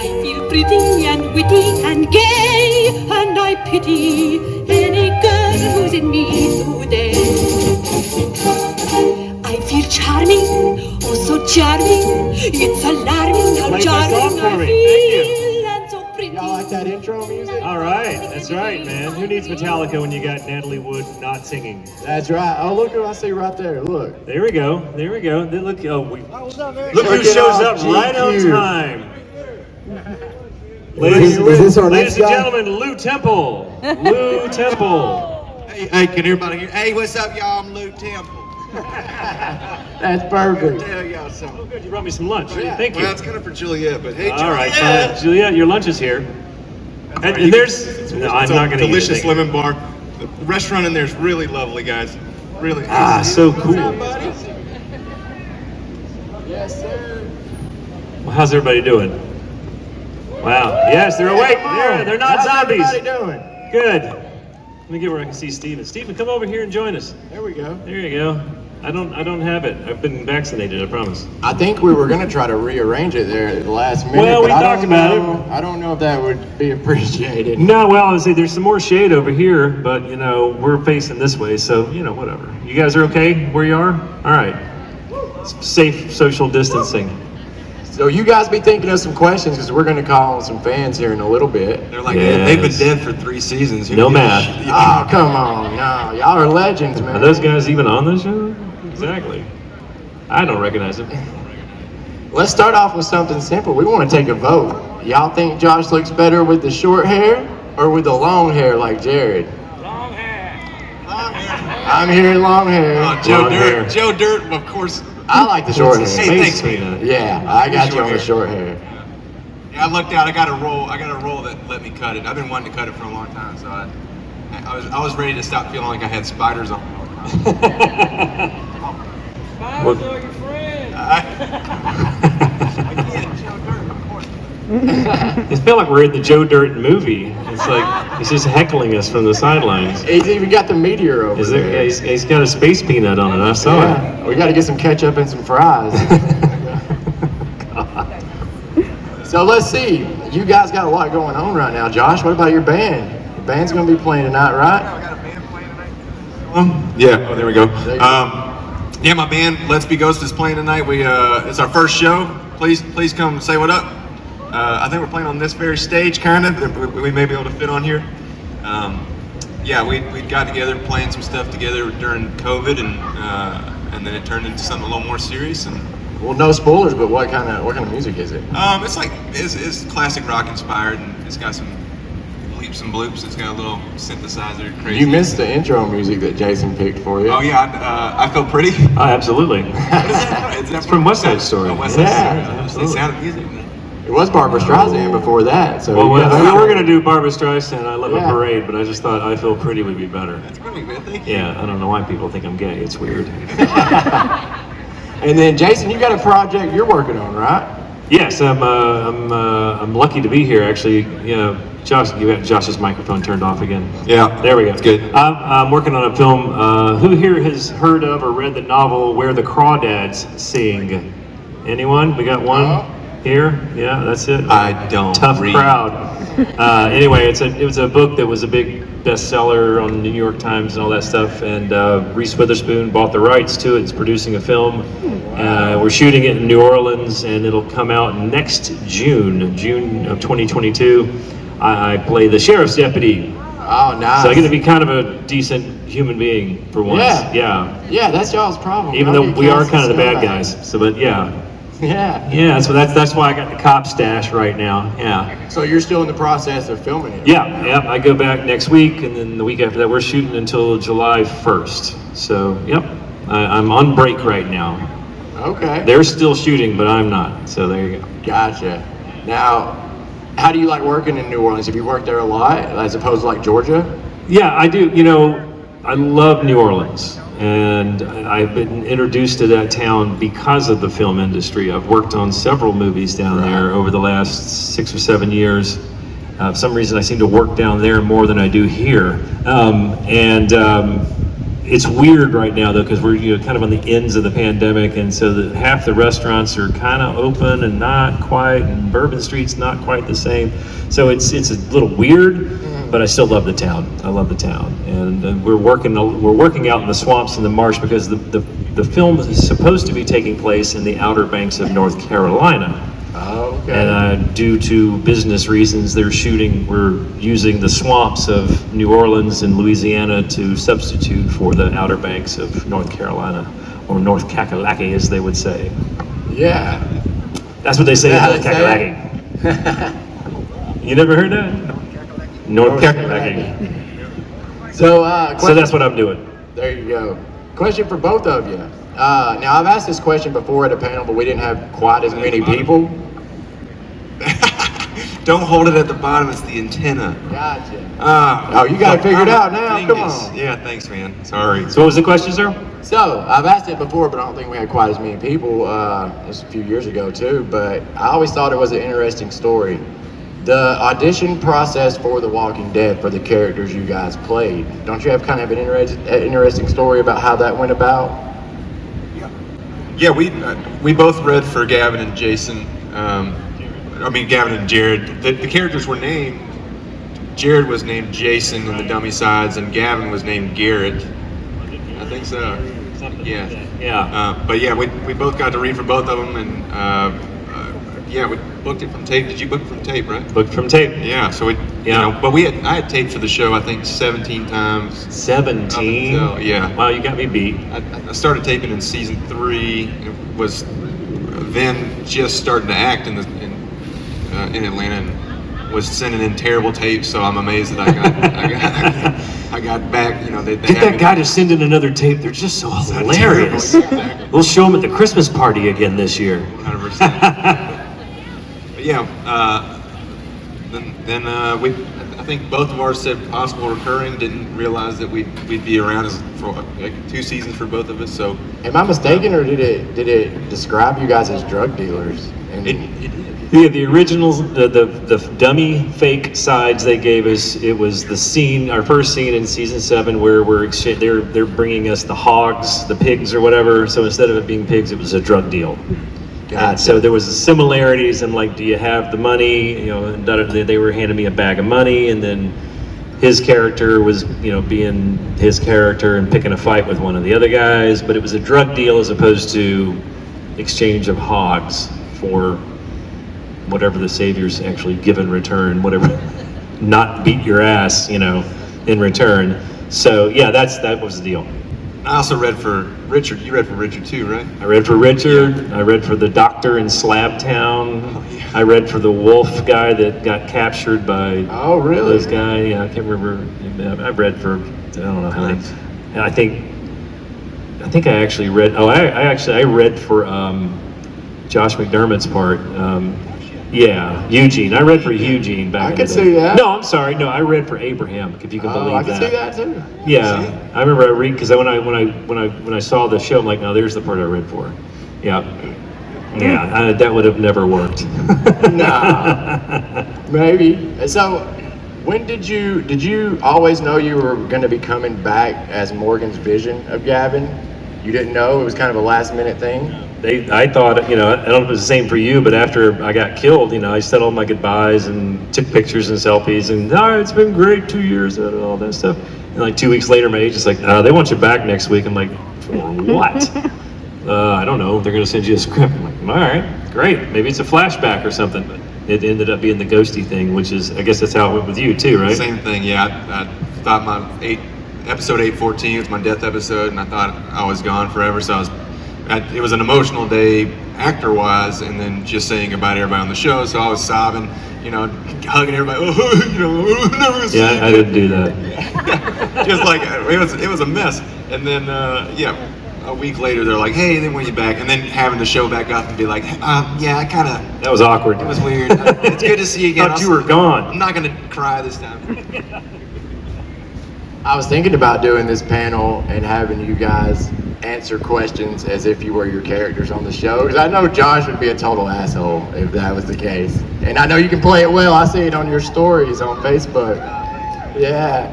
I feel pretty and witty and gay, and I pity any girl who's in me today. I feel charming, oh so charming. It's alarming how charming I feel, and so pretty. Y'all like that intro music? All right, that's right, man. Who needs Metallica when you got Natalie Wood not singing? That's right. Oh, look who I see right there. Look. There we go. There we go. Look, What's up, man? look who shows up right on time. Is this our Ladies next and guy? gentlemen, Lou Temple. Lou Temple. Hey, can everybody hear? Hey, what's up, y'all? I'm Lou Temple. That's perfect. I'll tell y'all something. Oh, good. You brought me some lunch. Yeah. Thank you. Well, it's kind of for Juliet, but hey, All right, Juliet. Juliet, your lunch is here. And there's, no, I'm not going to eat delicious it. lemon bar. The restaurant in there is really lovely, guys. Really. Ah, so cool. Yes, sir. Well, how's everybody doing? Wow. Yes, they're awake. They're not How's zombies. everybody doing? Good. Let me get where I can see Steven. Steven, come over here and join us. There we go. There you go. I don't have it. I've been vaccinated, I promise. I think we were gonna try to rearrange it there at the last minute. Well, we but talked about it. I don't know if that would be appreciated. No, well, I say there's some more shade over here, but you know, we're facing this way, so you know, whatever. You guys are okay where you are? All right. Safe social distancing. So you guys be thinking of some questions because we're gonna call on some fans here in a little bit. They're like, Yes. they've been dead for 3 seasons. No math. Oh, come on, no, y'all are legends, man. Are those guys even on the show? Exactly. I don't recognize them. Let's start off with something simple. We want to take a vote. Y'all think Josh looks better with the short hair or with the long hair like Jared? Long hair. I'm hearing long hair. Joe Long Dirt. hair. Joe Dirt, of course. I like the short hair. Hey, thanks, Space man. peanut. Yeah, I got you Short on the hair. short hair. Yeah, I lucked out. I got a roll that let me cut it. I've been wanting to cut it for a long time, so I was ready to stop feeling like I had spiders on me all the time. What- I can't, Joe Dirt, of course. It feel like we're in the Joe Dirt movie. It's like he's just heckling us from the sidelines. He's even got the meteor over Is there? there. He's got a space peanut on it. I saw it. Yeah, we got to get some ketchup and some fries. So let's see. You guys got a lot going on right now. Josh, what about your band? Your band's going to be playing tonight, right? I got a band playing tonight. Yeah. Oh, there we go. There you go. Yeah, my band Let's Be Ghost is playing tonight. It's our first show. Please come say what up. I think we're playing on this very stage, kind of. We may be able to fit on here. Yeah, we got together playing some stuff together during COVID, and then it turned into something a little more serious. And Well, no spoilers, but what kind of music is it? it's classic rock inspired, and it's got some bleeps and bloops. It's got a little synthesizer, crazy. You missed the intro music that Jason picked for you. Oh yeah, I feel pretty. Oh, absolutely. What is that? Is that It's from West Side Story. Oh, West Side Yeah, Story. absolutely. They sounded music. It was Barbara Streisand before that. So Well, you we got- were gonna do Barbara Streisand, I Love Yeah. a Parade, but I just thought I Feel Pretty would be better. That's great, man. Thank you. Yeah, I don't know why people think I'm gay. It's weird. And then Jason, you got a project you're working on, right? Yes, I'm lucky to be here. Actually, you know, Josh, you got Josh's microphone turned off again. Yeah, There we go. it's good. I'm working on a film. Who here has heard of or read the novel Where the Crawdads Sing? Anyone? We got one No. here. Yeah, that's it. I don't Tough read. crowd. Anyway, it was a book that was a big bestseller on the New York Times and all that stuff. And Reese Witherspoon bought the rights to it. It's producing a film. We're shooting it in New Orleans, and it'll come out next June of 2022. I play the sheriff's deputy, Oh, nice. so I get to be kind of a decent human being for once. Yeah. Yeah, that's y'all's problem. Even Y'all though get we are cast kind of the as bad scumbags. guys. So, but yeah. Yeah. That's why I got the cop stash right now. Yeah. So you're still in the process of filming it? Yeah. I go back next week, and then the week after that, we're shooting until July 1st. So, yep. I'm on break right now. Okay. They're still shooting, but I'm not. So there you go. Gotcha. Now, how do you like working in New Orleans? Have you worked there a lot as opposed to like Georgia? Yeah, I do. You know, I love New Orleans, and I've been introduced to that town because of the film industry. I've worked on several movies down there over the last 6 or 7 years. For some reason, I seem to work down there more than I do here. it's weird right now though, because we're kind of on the ends of the pandemic, and so half the restaurants are kind of open and not quite, and Bourbon Street's not quite the same. So it's a little weird, but I still love the town. I love the town, and we're working out in the swamps and the marsh because the film is supposed to be taking place in the Outer Banks of North Carolina. Oh, okay. And due to business reasons, we're using the swamps of New Orleans and Louisiana to substitute for the Outer Banks of North Carolina, or North Kakalaki, as they would say. Yeah. That's what they say in That's North how they say Kakalaki. You never heard that? North Kakalaki. So that's what I'm doing. There you go. Question for both of you. Now, I've asked this question before at a panel, but we didn't have quite as many people. Don't hold it at the bottom, it's the antenna. Gotcha. You got it figured out now. Come on. Yeah, thanks, man. Sorry. So what was the question, sir? So, I've asked it before, but I don't think we had quite as many people. It was a few years ago, too. But I always thought it was an interesting story. The audition process for The Walking Dead, for the characters you guys played, don't you have kind of an interesting story about how that went about? Yeah, we both read for Gavin and Jayson. Gavin and Jared. The characters were named. Jared was named Jayson in the dummy sides, and Gavin was named Garrett. I think so. Yeah. Yeah. But yeah, we both got to read for both of them, and yeah, we booked it from tape. Did you book it from tape, right? Booked from tape. Yeah. So but I had taped for the show I think 17 times. 17. Yeah. Wow, you got me beat. I started taping in season 3. It was then just starting to act in Atlanta, and was sending in terrible tapes. So I'm amazed that I got back. They Get that guy to send in another tape. They're just so hilarious. Exactly. We'll show them at the Christmas party again this year. 100%. But yeah. Then I think both of ours said possible recurring. Didn't realize that we'd be around for like 2 seasons for both of us. So, am I mistaken, or did it describe you guys as drug dealers? It did. Yeah, the originals, the dummy fake sides they gave us. It was the scene, our first scene in season 7, where they're bringing us the hogs, the pigs or whatever. So instead of it being pigs, it was a drug deal. So there was similarities, and like, do you have the money? And they were handing me a bag of money, and then his character was, being his character and picking a fight with one of the other guys. But it was a drug deal as opposed to exchange of hogs for whatever the Savior's actually give in return, whatever, not beat your ass, in return. So yeah, that was the deal. I also read for Richard. You read for Richard too, right? I read for Richard. I read for the doctor in Slabtown. Oh, yeah. I read for the wolf guy that got captured by Oh, really? this guy. Yeah, I can't remember. I read for, I don't know how many. And I think I actually read. Oh, I read for Josh McDermott's part. Yeah, Eugene. I read for Eugene back in the day. I can see that. No, I'm sorry. No, I read for Abraham, if you can believe I that. can see that too. Yeah, I remember I read, because when I saw the show, I'm like, no, there's the part I read for. Yeah, that would have never worked. Nah, maybe. So, when did you always know you were going to be coming back as Morgan's vision of Gavin? You didn't know? It was kind of a last minute thing? I thought, I don't know if it was the same for you, but after I got killed, I said all my goodbyes and took pictures and selfies, and it's been great 2 years and all that stuff. And like 2 weeks later, my agent's like, they want you back next week. I'm like, for what? I don't know. They're going to send you a script. I'm like, all right, great. Maybe it's a flashback or something. But it ended up being the ghosty thing, which is, I guess that's how it went with you too, right? Same thing, yeah. I thought episode 814 was my death episode, and I thought I was gone forever. So it was an emotional day actor-wise, and then just saying goodbye to everybody on the show. So I was sobbing, hugging everybody. Never gonna see you. I didn't do that. Just like it was a mess. And then a week later they're like, hey, then when you back? And then having the show back up and be like, yeah, I kind of. That was awkward. It was weird. It's good to see you again. Thought you were gone. I'm not gonna cry this time. I was thinking about doing this panel and having you guys answer questions as if you were your characters on the show, because I know Josh would be a total asshole if that was the case. And I know you can play it well. I see it on your stories on Facebook. Yeah.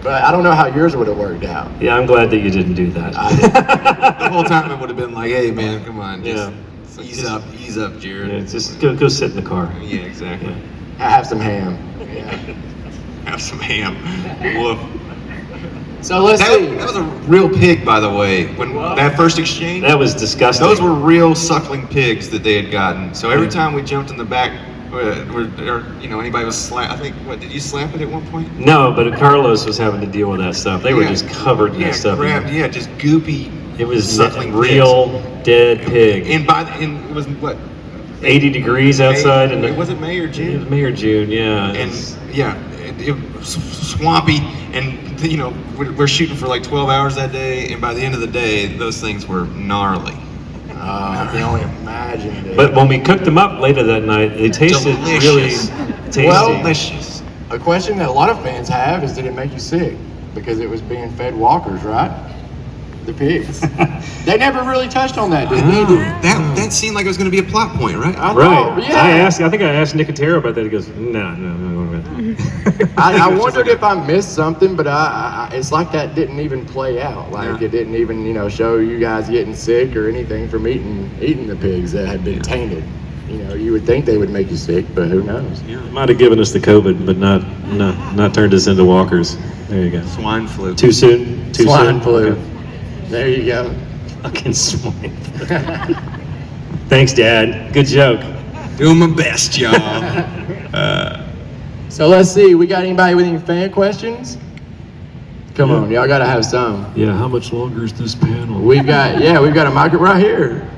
But I don't know how yours would have worked out. Yeah, I'm glad that you didn't do that. The whole time it would have been like, hey man, come on, just Yeah. ease up, Jared. Yeah, just go sit in the car. Yeah, exactly. Have some ham. Yeah. Have some ham. Woof. So let's see. That was a real pig, by the way. When that first exchange, That was disgusting. those were real suckling pigs that they had gotten. So every time we jumped in the back, or anybody was slap. I think did you slap it at one point? No, but Carlos was having to deal with that stuff. They were Yeah. just covered in that stuff. Just goopy. It was suckling real dead pig. And it was what? 80 degrees outside, and was it May or it June? was May or June, yeah. And yeah, it was swampy, and we're shooting for like 12 hours that day, and by the end of the day, those things were gnarly. I can only imagine it. But when we cooked them up later that night, they tasted Delicious. really tasty. Well, Delicious. a question that a lot of fans have is, did it make you sick? Because it was being fed walkers, right? The pigs. They never really touched on that, did they? That seemed like it was going to be a plot point, right? I Right. thought, yeah. I think I asked Nicotero about that. He goes, no. I wondered if I missed something, but it's like that didn't even play out. Like Yeah. it didn't even, show you guys getting sick or anything from eating the pigs that had been tainted. You would think they would make you sick, but who knows? Might have given us the COVID, but not turned us into walkers. There you go. Swine flu. Too soon? Too Swine soon? flu. Okay. There you go. Fucking swine flu. Thanks, Dad. Good joke. Doing my best, y'all. So let's see. We got anybody with any fan questions? Come on, y'all gotta have some. Yeah, how much longer is this panel? We've got a mic right here.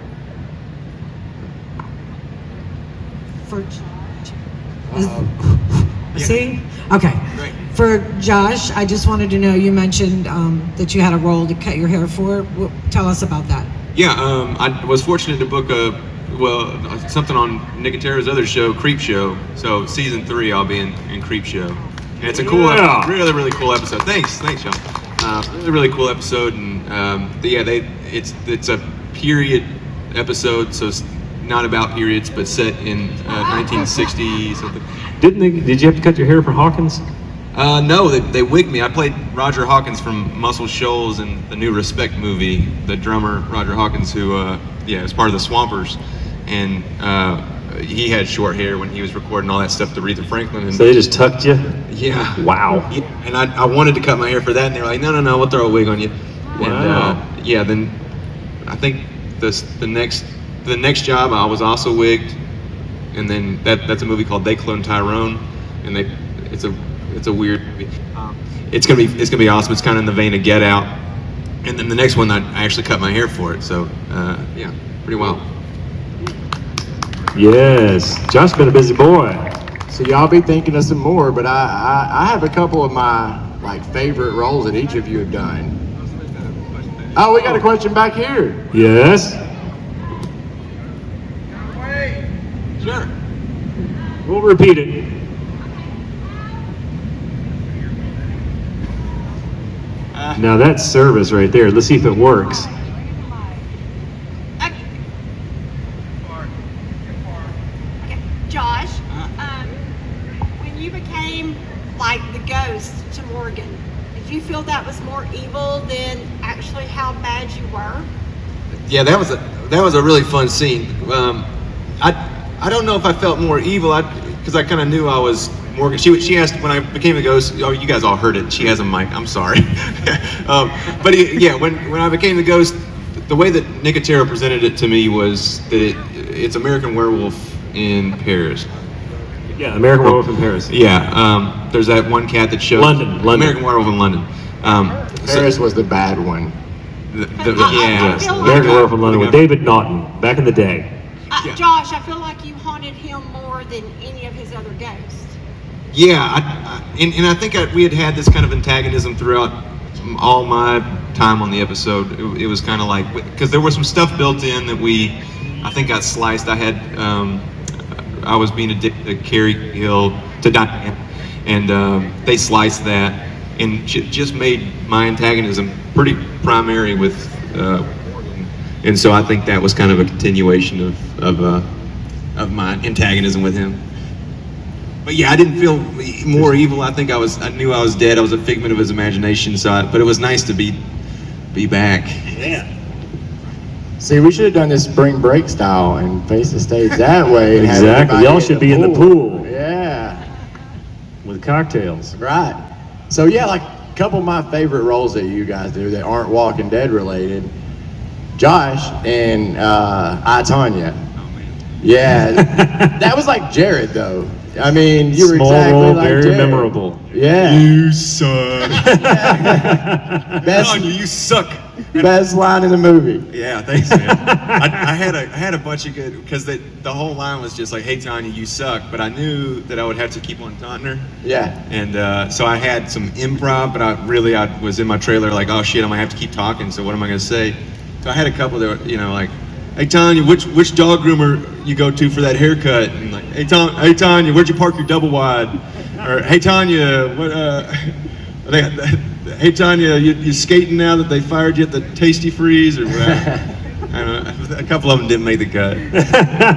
See? Okay. Great. For Josh, I just wanted to know, you mentioned that you had a role to cut your hair for. Tell us about that. Yeah, I was fortunate to book something on Nicotero's other show, Creep Show. So season 3, I'll be in Creep Show, and it's a cool, really, really cool episode. Thanks, Sean. Really cool episode, and it's a period episode, so it's not about periods, but set in 1960 something. Did you have to cut your hair for Hawkins? No, they wigged me. I played Roger Hawkins from Muscle Shoals in the new Respect movie. The drummer Roger Hawkins, who is part of the Swampers, and he had short hair when he was recording all that stuff to Aretha Franklin. And So they just tucked you? yeah, Wow. yeah, and I wanted to cut my hair for that, and they were like, no, we'll throw a wig on you. Wow. And then I think the next job I was also wigged, and then that's a movie called They Clone Tyrone, and it's a weird movie. It's gonna be awesome. It's kind of in the vein of Get Out, and then the next one I actually cut my hair for it. So pretty wild. Yes. Josh's been a busy boy. So y'all be thinking of some more, but I have a couple of my favorite roles that each of you have done. Oh, we got a question back here. Yes. Sure. We'll repeat it. Now that's service right there. Let's see if it works. Josh, when you became like the ghost to Morgan, did you feel that was more evil than actually how bad you were? Yeah, that was a really fun scene. I don't know if I felt more evil, because I kind of knew I was Morgan. She asked when I became a ghost. Oh, you guys all heard it. She has a mic. I'm sorry. When I became the ghost, the way that Nicotero presented it to me was that it's American Werewolf in Paris. Yeah, American Werewolf in Paris. Yeah, there's that one cat that shows London. American Werewolf in London. Paris was the bad one. Yeah. feel like- American Werewolf in London with David Naughton back in the day. Yeah. Josh, I feel like you haunted him more than any of his other ghosts. Yeah, and I think we had this kind of antagonism throughout all my time on the episode. It was kind of like, because there was some stuff built in that I think got sliced. I was being addicted to Carrie Hill, to Diane, and they sliced that, and just made my antagonism pretty primary with Morgan. And so I think that was kind of a continuation of my antagonism with him. But yeah, I didn't feel more evil. I knew I was dead. I was a figment of his imagination. But it was nice to be back. Yeah. See, we should have done this spring break style and face the stage that way. And have Exactly. everybody Y'all should be in the pool. Yeah. With cocktails. Right. So yeah, like a couple of my favorite roles that you guys do that aren't Walking Dead related. Josh and I, Tonya. Oh man. Yeah. That was like Jared though. I mean, you were Small exactly role, like very Jared. memorable. Yeah. You suck. Best, You suck. best line in the movie. Yeah, thanks, man. I had a bunch of good, because the whole line was just like, "Hey Tanya, you suck," but I knew that I would have to keep on taunting her, Yeah. and so I had some improv, but I was in my trailer like, "Oh shit, I'm gonna have to keep talking." So what am I gonna say? So I had a couple that were, like, "Hey Tanya, which dog groomer you go to for that haircut?" And like, "Hey Tanya, where'd you park your double wide?" Or, "Hey Tanya, what hey Tanya, you skating now that they fired you at the Tasty Freeze?" Or whatever. I don't know. A couple of them didn't make the cut.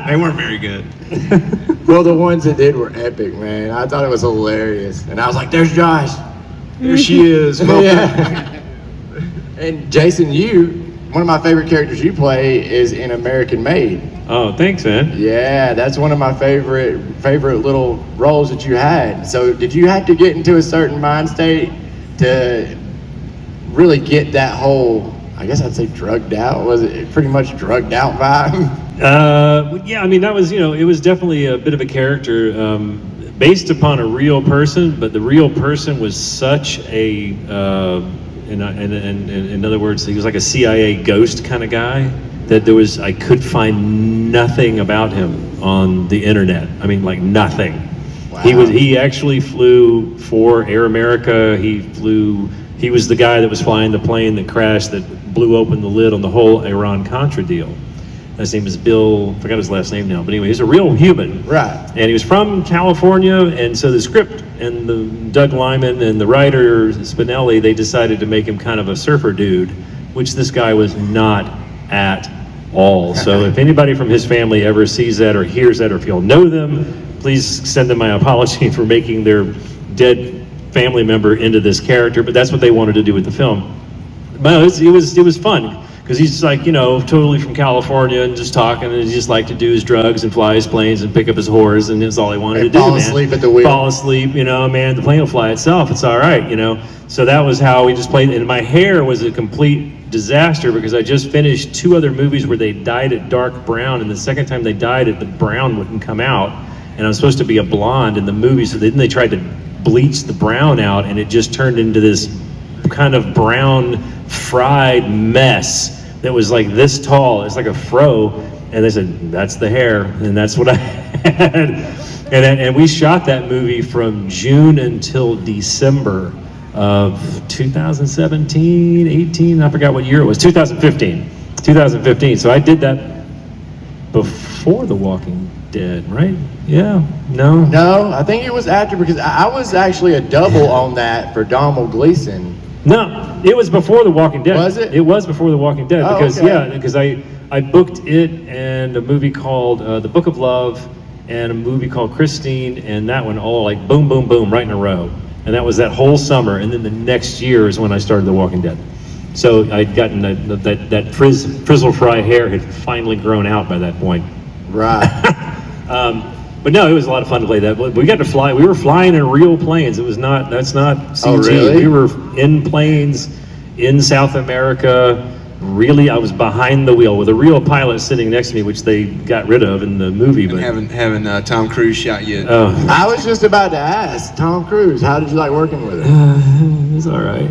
They weren't very good. Well, the ones that did were epic, man. I thought it was hilarious. And I was like, there's Josh. There she is. Yeah. And Jayson, one of my favorite characters you play is in American Made. Oh, thanks, man. Yeah, that's one of my favorite little roles that you had. So did you have to get into a certain mind state to really get that whole, I guess I'd say drugged out? Was it pretty much drugged out vibe? Yeah, I mean, that was, it was definitely a bit of a character based upon a real person, but the real person was such a, in other words, he was like a CIA ghost kind of guy that I could find nothing about him on the internet. I mean, like nothing. Wow. He actually flew for Air America. He was the guy that was flying the plane that crashed, that blew open the lid on the whole Iran-Contra deal. His name is Bill, I forgot his last name now, but anyway, he's a real human. Right. And he was from California, and so the script and the Doug Lyman and the writer Spinelli, they decided to make him kind of a surfer dude, which this guy was not at all. So if anybody from his family ever sees that or hears that, or if you'll know them, please send them my apology for making their dead family member into this character, but that's what they wanted to do with the film. But it was fun. Because he's like, totally from California and just talking, and he just liked to do his drugs and fly his planes and pick up his whores, and that's all he wanted to do, fall man. asleep at the wheel. Fall asleep, man, the plane will fly itself, it's all right, So that was how we just played, and my hair was a complete disaster because I just finished 2 other movies where they dyed it dark brown, and the second time they dyed it, the brown wouldn't come out, and I was supposed to be a blonde in the movie, so then they tried to bleach the brown out, and it just turned into this kind of brown fried mess that was like this tall. It's like a fro, and they said that's the hair, and that's what I had. And we shot that movie from June until December of 2017, 18, I forgot what year it was, 2015. So I did that before The Walking Dead, right? Yeah, no. No, I think it was after, because I was actually a double on that for Donald Gleason. No, it was before The Walking Dead. Was it? It was before The Walking Dead Oh, because okay. because I booked it and a movie called The Book of Love and a movie called Christine, and that one all like boom, boom, boom, right in a row. And that was that whole summer, and then the next year is when I started The Walking Dead. So I'd gotten that frizzle fry hair had finally grown out by that point. Right. But no, it was a lot of fun to play that. We got to fly. We were flying in real planes. That's not CG. Oh, really? We were in planes in South America. Really, I was behind the wheel with a real pilot sitting next to me, which they got rid of in the movie. But And having Tom Cruise shot you. I was just about to ask, Tom Cruise, how did you like working with him? It was all right.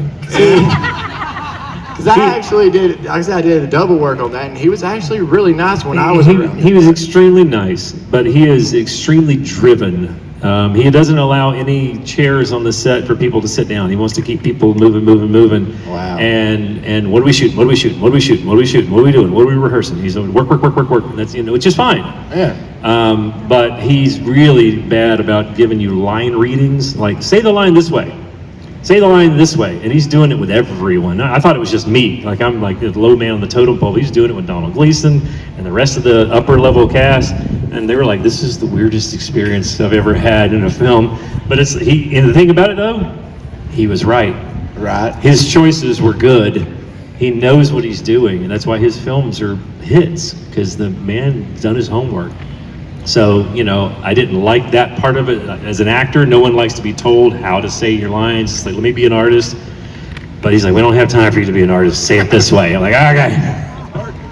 Because I actually did, like I said, I did a double work on that, and he was actually really nice when I was around. He was extremely nice, but he is extremely driven. He doesn't allow any chairs on the set for people to sit down. He wants to keep people moving. Wow. And what are we shooting? What are we shooting? What are we shooting? What are we shooting? What are we doing? What are we rehearsing? He's like, work. And that's, which is fine. Yeah. But he's really bad about giving you line readings. Like, say the line this way. Say the line this way, and he's doing it with everyone. I thought it was just me, like I'm like the low man on the totem pole. He's doing it with Donald Gleason and the rest of the upper level cast. and they were like, "This is the weirdest experience I've ever had in a film." But and the thing about it though, he was right. Right. His choices were good. He knows what he's doing, and that's why his films are hits, because the man's done his homework. So, I didn't like that part of it. As an actor, no one likes to be told how to say your lines. It's like, let me be an artist. But he's like, we don't have time for you to be an artist. Say it this way. I'm like, okay.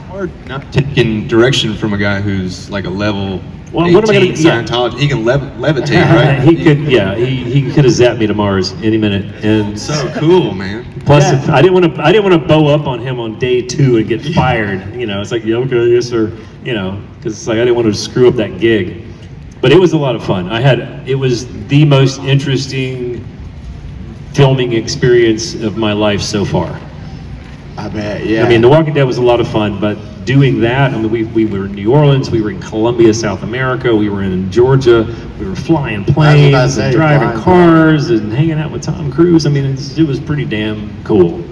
Hard not taking direction from a guy who's like a level Well, 18 what am I gonna- yeah. Scientology. He can levitate, right? He could, yeah. He could have zapped me to Mars any minute. And So cool, man. plus, if I didn't want to bow up on him on day 2 and get fired. It's like, yeah, okay, yes, sir. Because it's like I didn't want to screw up that gig. But it was a lot of fun. It was the most interesting filming experience of my life so far. I bet, yeah. I mean, The Walking Dead was a lot of fun, but doing that, I mean, we were in New Orleans, we were in Colombia, South America, we were in Georgia, we were flying planes and driving cars and hanging out with Tom Cruise. I mean, it was pretty damn cool.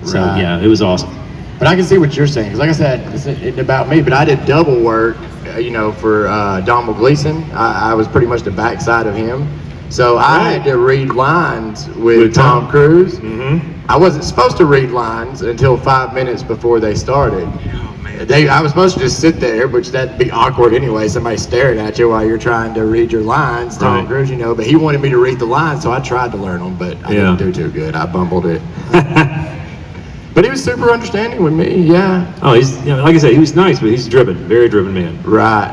So Right. yeah, it was awesome. But I can see what you're saying, because like I said, it's about me, but I did double work, for Donald Gleason. I was pretty much the backside of him. So I had to read lines with Tom Cruise. Mm-hmm. I wasn't supposed to read lines until 5 minutes before they started. Oh man. I was supposed to just sit there, which that'd be awkward anyway, somebody staring at you while you're trying to read your lines, Tom Right. Cruise, but he wanted me to read the lines, so I tried to learn them, but I Yeah. didn't do too good. I bumbled it. But he was super understanding with me, yeah. Oh, he's like I said, he was nice, but he's driven, very driven man. Right.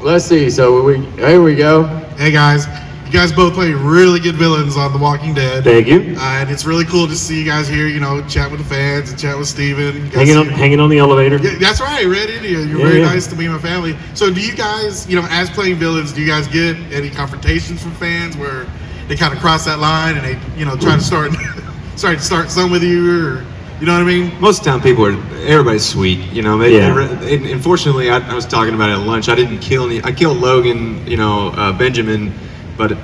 Let's see, so here we go. Hey guys, you guys both play really good villains on The Walking Dead. Thank you. And it's really cool to see you guys here, chat with the fans and chat with Steven. Hanging on the elevator. Yeah, that's right, Red Indian. You're Yeah, very yeah. nice to me and my family. So do you guys, as playing villains, do you guys get any confrontations from fans where they kind of cross that line and they, try to start some with you, or you know what I mean? Most of the time, everybody's sweet. Unfortunately, I was talking about it at lunch. I didn't kill any. I killed Logan, Benjamin, but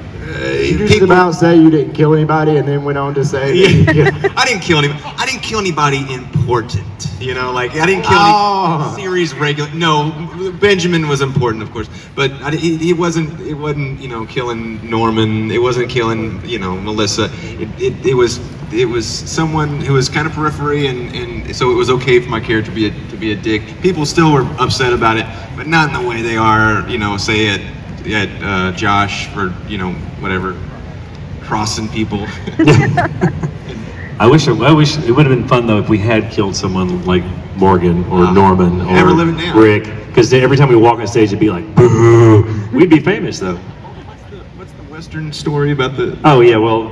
You just about say you didn't kill anybody and then went on to say I didn't kill anybody. I didn't kill anybody important. I didn't kill any series regular. No, Benjamin was important, of course, but he wasn't. It wasn't, killing Norman. It wasn't killing, Melissa. It was someone who was kind of periphery, and so it was okay for my character to be a dick. People still were upset about it, but not in the way they are, say at Josh for whatever, crossing people. I wish it would have been fun though if we had killed someone like Morgan or Norman or never live it down. Rick, because every time we walk on stage it'd be like, boo. We'd be famous though. What's the Western story about the? Oh yeah, well,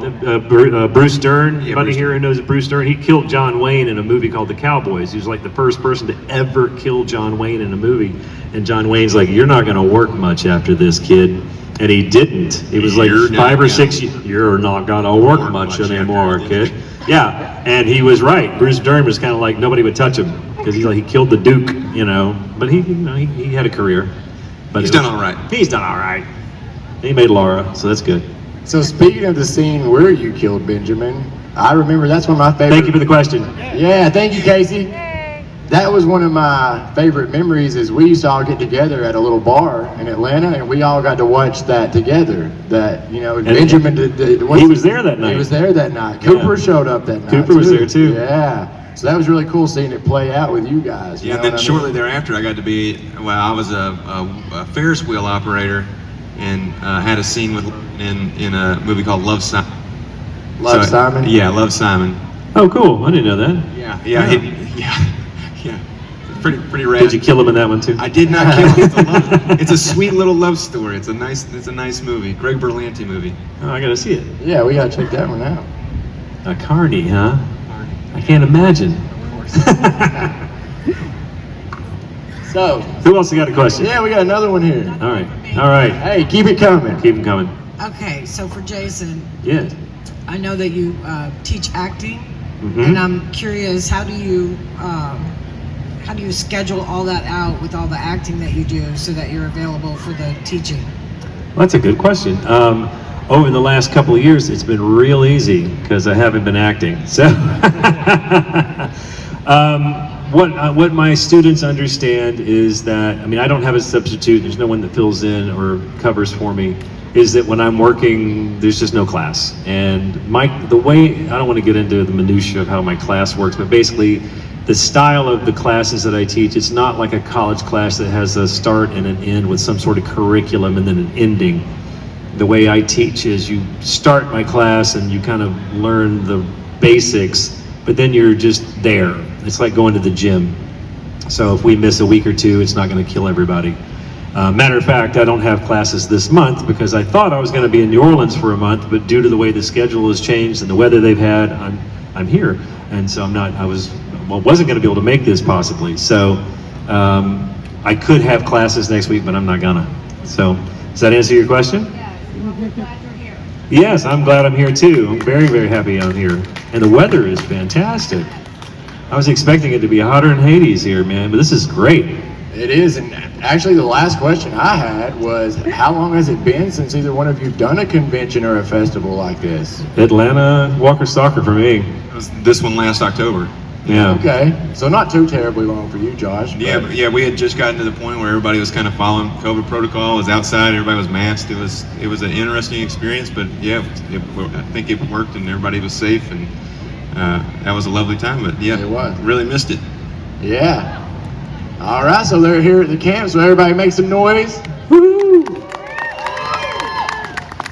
Bruce Dern. Yeah, Anybody Bruce here who knows Bruce Dern? He killed John Wayne in a movie called The Cowboys. He was like the first person to ever kill John Wayne in a movie. And John Wayne's like, "You're not going to work much after this, kid." And he didn't. It was like You're 5 or not 6 years. You're not going to work much anymore, after kid. Yeah, and he was right. Bruce Dern was kind of like nobody would touch him because he killed the Duke, But he had a career. But He's done all right. He's done all right. He made Laura, so that's good. So speaking of the scene where you killed Benjamin, I remember that's one of my favorite. Thank you for the question. Yeah, thank you, Casey. That was one of my favorite memories. Is we used to all get together at a little bar in Atlanta, and we all got to watch that together. Benjamin he was there that night. He was there that night. Cooper showed up that night. Cooper was there too. Yeah. So that was really cool seeing it play out with you guys. Yeah, and then shortly thereafter, I got to be. Well, I was a Ferris wheel operator, and had a scene in a movie called Love Simon. Simon? Yeah, Love Simon. Oh, cool. I didn't know that. Yeah. Pretty rad. Did you kill him in that one too? I did not kill him. It's a sweet little love story. It's a nice movie. Greg Berlanti movie. Oh, I gotta see it. Yeah, we gotta check that one out. A Carney, huh? I can't imagine. So, Who else got a question? yeah, we got another one here. All right. Hey, keep it coming. Keep them coming. Okay, so for Jayson, Yeah. I know that you teach acting, Mm-hmm. and I'm curious, how do you schedule all that out with all the acting that you do so that you're available for the teaching? Well, that's a good question. Over the last couple of years, it's been real easy because I haven't been acting. So, what my students understand is that, I mean, I don't have a substitute. There's no one that fills in or covers for me. Is that when I'm working, there's just no class. And the way, I don't want to get into the minutia of how my class works, but basically the style of the classes that I teach, it's not like a college class that has a start and an end with some sort of curriculum and then an ending. The way I teach is you start my class and you kind of learn the basics, but then you're just there. It's like going to the gym. So if we miss a week or two, it's not going to kill everybody. Matter of fact, I don't have classes this month because I thought I was going to be in New Orleans for a month, but due to the way the schedule has changed and the weather they've had, I'm here, and so wasn't going to be able to make this possibly. So I could have classes next week, but I'm not gonna. So does that answer your question? Yes. We're glad you're here. Yes, I'm glad I'm here too. I'm very, very happy I'm here, and the weather is fantastic. I was expecting it to be hotter than Hades here, man, but this is great. It is, and actually the last question I had was, how long has it been since either one of you done a convention or a festival like this? Atlanta Walker Soccer for me. It was this one last October. Yeah. Okay, so not too terribly long for you, Josh. Yeah, but- yeah, we had just gotten to the point where everybody was kind of following COVID protocol. It was outside, everybody was masked. It was an interesting experience, but yeah, I think it worked and everybody was safe, and that was a lovely time. But yeah, It was. really missed it. Yeah. All right, so they're here at the camp, so everybody make some noise. Woo!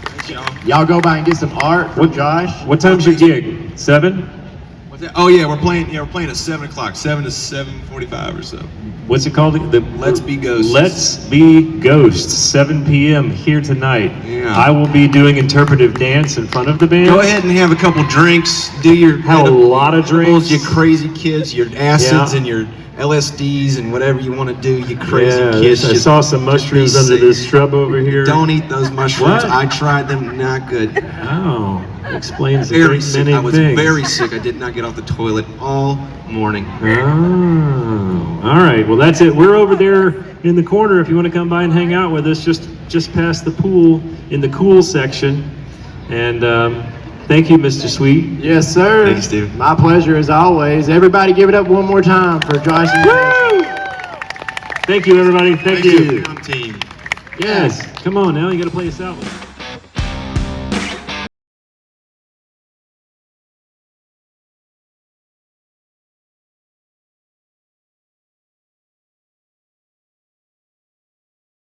Thanks, y'all. Y'all go by and get some art for Josh. What time's your gig? 7? What's that? Oh yeah, we're playing. Yeah, we're playing at 7 o'clock, 7 to 7:45 or so. What's it called? The Let's Be Ghosts. Let's Be Ghosts, 7 p.m. here tonight. Yeah. I will be doing interpretive dance in front of the band. Go ahead and have a couple drinks. Do your Have a lot of drinks. You crazy kids, your acids Yeah. and your LSDs and whatever you want to do. You crazy Yeah, kids. I Just- saw some just mushrooms be under safe. this shrub over here. Don't eat those mushrooms. What? I tried them. Not good. Oh, explains Very very sick. many I was things. very sick. I did not get off the toilet all morning. Oh, all right. Well, that's it. We're over there in the corner. If you want to come by and hang out with us, just past the pool in the cool section. And thank you, Mr. Sweet. Yes, sir. Thank you, Steve. My pleasure as always. Everybody give it up one more time for Josh and Jayson. Woo! Thank you, everybody. Thank you. Team. Yes. Come on now. You got to play us out.